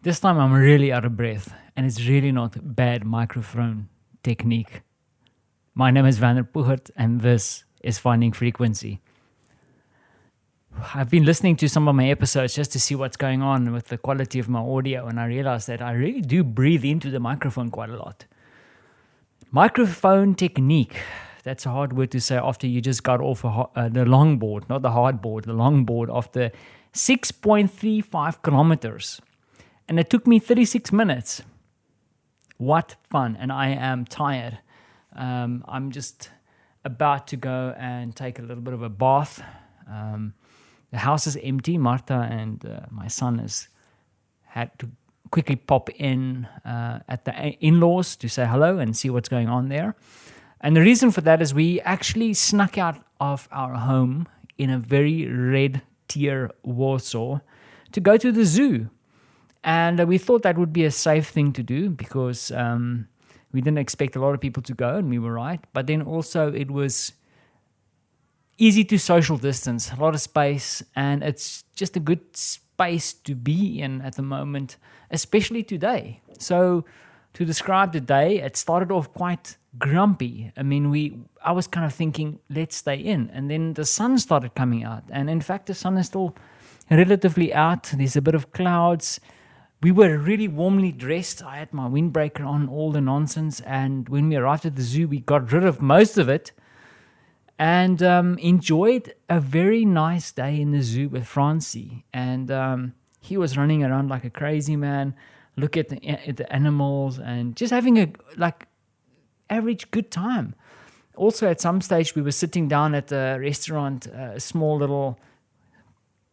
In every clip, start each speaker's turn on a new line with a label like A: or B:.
A: This time I'm really out of breath, and it's really not bad microphone technique. My name is Vander Poegert, and this is Finding Frequency. I've been listening to some of my episodes just to see what's going on with the quality of my audio, and I realized that I really do breathe into the microphone quite a lot. Microphone technique. That's a hard word to say after you just got off the longboard, not the hardboard, the longboard after 6.35 kilometers. And it took me 36 minutes. What fun. And I am tired. I'm just about to go and take a little bit of a bath. The house is empty. Martha and my son has had to quickly pop in at the in-laws to say hello and see what's going on there. And the reason for that is we actually snuck out of our home in a very red tier Warsaw to go to the zoo. And we thought that would be a safe thing to do because we didn't expect a lot of people to go, and we were right. But then also it was easy to social distance, a lot of space, and it's just a good space to be in at the moment, especially today. So to describe the day, it started off quite grumpy. I mean, I was kind of thinking, let's stay in. And then the sun started coming out. And in fact, the sun is still relatively out. There's a bit of clouds. We were really warmly dressed. I had my windbreaker on, all the nonsense. And when we arrived at the zoo, we got rid of most of it and enjoyed a very nice day in the zoo with Francie. And he was running around like a crazy man, look at the animals and just having a average good time. Also, at some stage, we were sitting down at the restaurant, a small little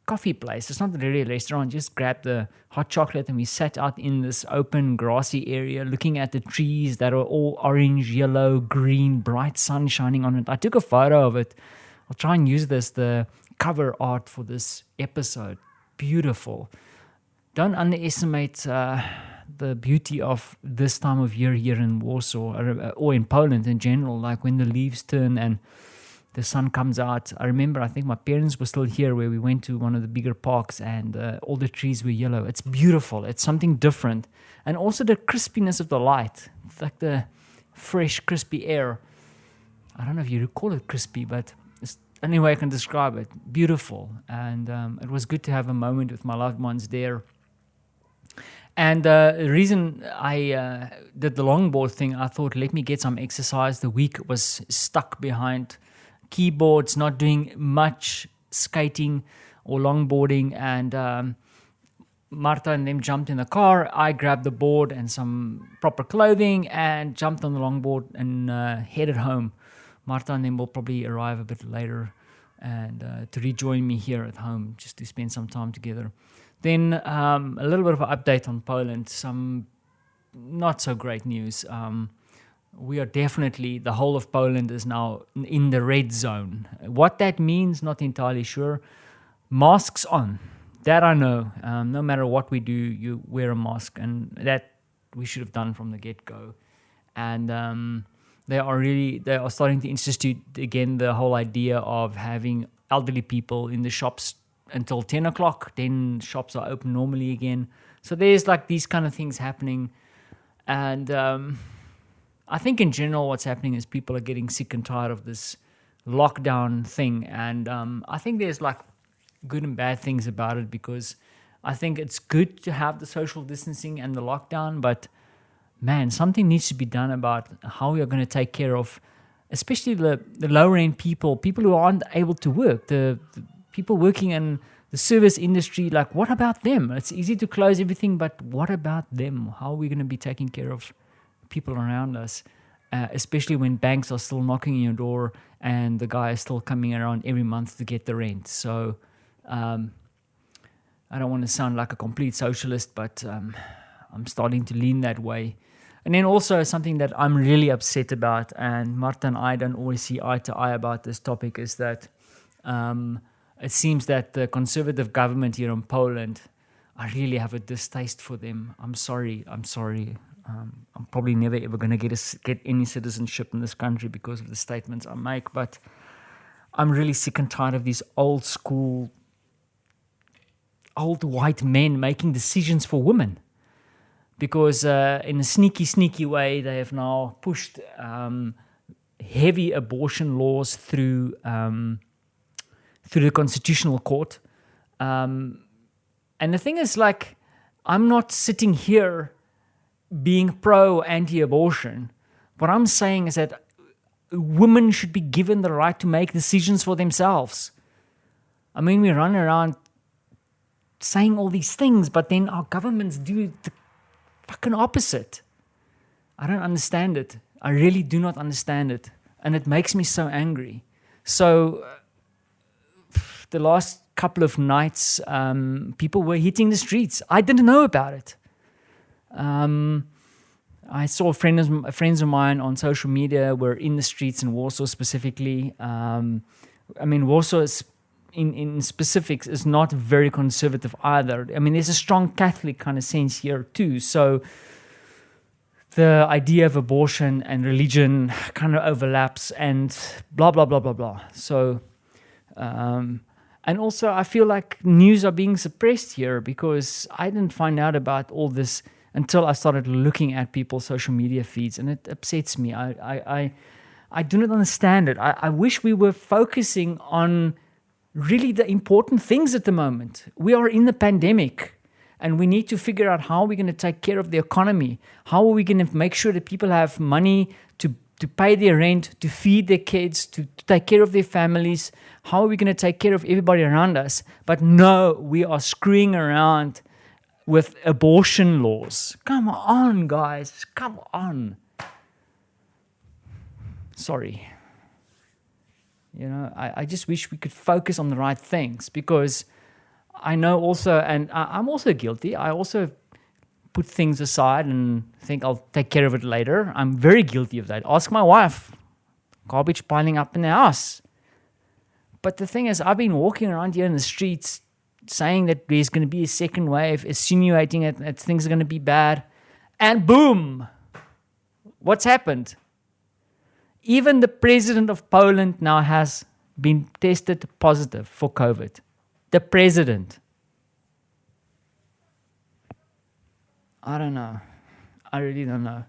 A: coffee place. It's not really a restaurant, just grabbed the hot chocolate and we sat out in this open grassy area looking at the trees that are all orange, yellow, green, bright sun shining on it. I took a photo of it. I'll try and use the cover art for this episode. Beautiful. Don't underestimate the beauty of this time of year here in Warsaw or in Poland in general, like when the leaves turn and the sun comes out. I remember, I think my parents were still here where we went to one of the bigger parks and all the trees were yellow. It's beautiful. It's something different. And also the crispiness of the light. It's like the fresh, crispy air. I don't know if you call it crispy, but it's the only way I can describe it. Beautiful. And it was good to have a moment with my loved ones there. And the reason I did the longboard thing, I thought, let me get some exercise. The week was stuck behind keyboards, not doing much skating or longboarding, and Martha and them jumped in the car. I grabbed the board and some proper clothing and jumped on the longboard and headed home. Martha and them will probably arrive a bit later and to rejoin me here at home just to spend some time together. Then a little bit of an update on Poland, some not so great news. We are definitely, the whole of Poland is now in the red zone. What that means, not entirely sure. Masks on, that I know. No matter what we do, you wear a mask, and that we should have done from the get-go. And they are starting to institute again the whole idea of having elderly people in the shops until 10 o'clock. Then shops are open normally again. So there's like these kind of things happening. And I think in general what's happening is people are getting sick and tired of this lockdown thing. And I think there's like good and bad things about it, because I think it's good to have the social distancing and the lockdown, but man, something needs to be done about how we are going to take care of especially the lower end people who aren't able to work, the people working in the service industry. Like, what about them? It's easy to close everything, but what about them? How are we going to be taking care of people around us, especially when banks are still knocking on your door and the guy is still coming around every month to get the rent? So I don't want to sound like a complete socialist, but I'm starting to lean that way. And then also something that I'm really upset about, and Marta and I don't always see eye to eye about this topic, is that it seems that the conservative government here in Poland, I really have a distaste for them. I'm sorry. I'm probably never ever going to get any citizenship in this country because of the statements I make, but I'm really sick and tired of these old white men making decisions for women. because in a sneaky way, they have now pushed heavy abortion laws through the Constitutional Court. And the thing is, like, I'm not sitting here being pro-anti-abortion. What I'm saying is that women should be given the right to make decisions for themselves. I mean, we run around saying all these things, but then our governments do the fucking opposite. I don't understand it. I really do not understand it. And it makes me so angry. So the last couple of nights, people were hitting the streets. I didn't know about it. I saw friends of mine on social media were in the streets in Warsaw specifically. Warsaw is, in specifics, is not very conservative either. I mean, there's a strong Catholic kind of sense here too. So the idea of abortion and religion kind of overlaps and blah, blah, blah, blah, blah. So, and also I feel like news are being suppressed here because I didn't find out about all this until I started looking at people's social media feeds, and it upsets me. I do not understand it. I wish we were focusing on really the important things at the moment. We are in the pandemic, and we need to figure out how we're going to take care of the economy. How are we going to make sure that people have money to pay their rent, to feed their kids, to take care of their families? How are we going to take care of everybody around us? But no, we are screwing around with abortion laws. Come on, guys. Come on. Sorry. You know, I just wish we could focus on the right things, because I know also, and I'm also guilty, I also put things aside and think I'll take care of it later. I'm very guilty of that. Ask my wife. Garbage piling up in the house. But the thing is, I've been walking around here in the streets saying that there's going to be a second wave, insinuating that things are going to be bad. And boom! What's happened? Even the president of Poland now has been tested positive for COVID. The president. I don't know. I really don't know.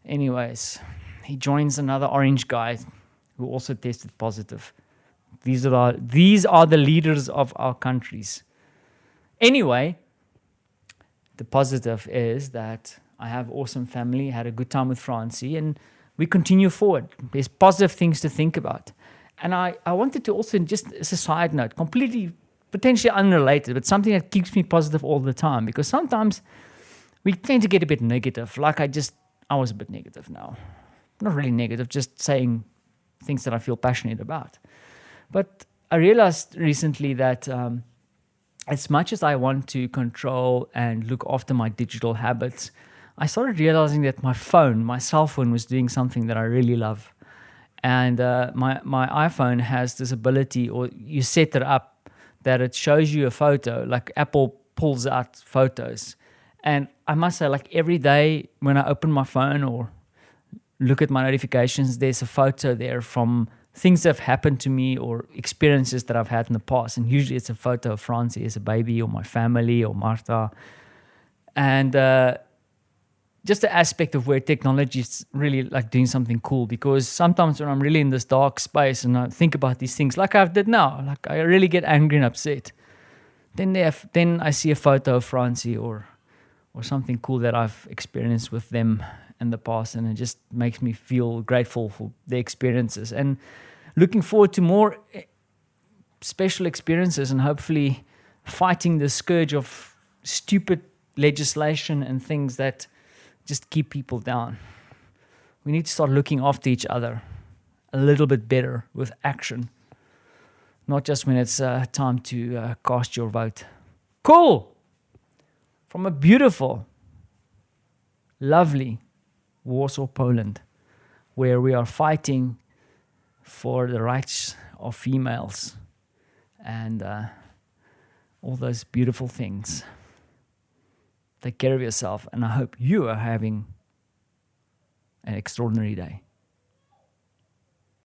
A: Anyways, he joins another orange guy who also tested positive. These are the leaders of our countries. Anyway, the positive is that I have awesome family, had a good time with Francie, and we continue forward. There's positive things to think about. And I wanted to also, just as a side note, completely, potentially unrelated, but something that keeps me positive all the time, because sometimes we tend to get a bit negative. Like I was a bit negative now. Not really negative, just saying things that I feel passionate about. But I realized recently that as much as I want to control and look after my digital habits, I started realizing that my cell phone was doing something that I really love. And my iPhone has this ability, or you set it up, that it shows you a photo, like Apple pulls out photos. And I must say, like, every day when I open my phone or look at my notifications, there's a photo there from things that have happened to me or experiences that I've had in the past. And usually it's a photo of Francie as a baby, or my family, or Martha. And just the aspect of where technology is really like doing something cool, because sometimes when I'm really in this dark space and I think about these things like I did now, like I really get angry and upset, then I see a photo of Francie or something cool that I've experienced with them in the past, and it just makes me feel grateful for their experiences and looking forward to more special experiences, and hopefully fighting the scourge of stupid legislation and things that just keep people down. We need to start looking after each other a little bit better with action, not just when it's time to cast your vote. Cool! From a beautiful, lovely Warsaw, Poland, where we are fighting for the rights of females and all those beautiful things. Take care of yourself, and I hope you are having an extraordinary day.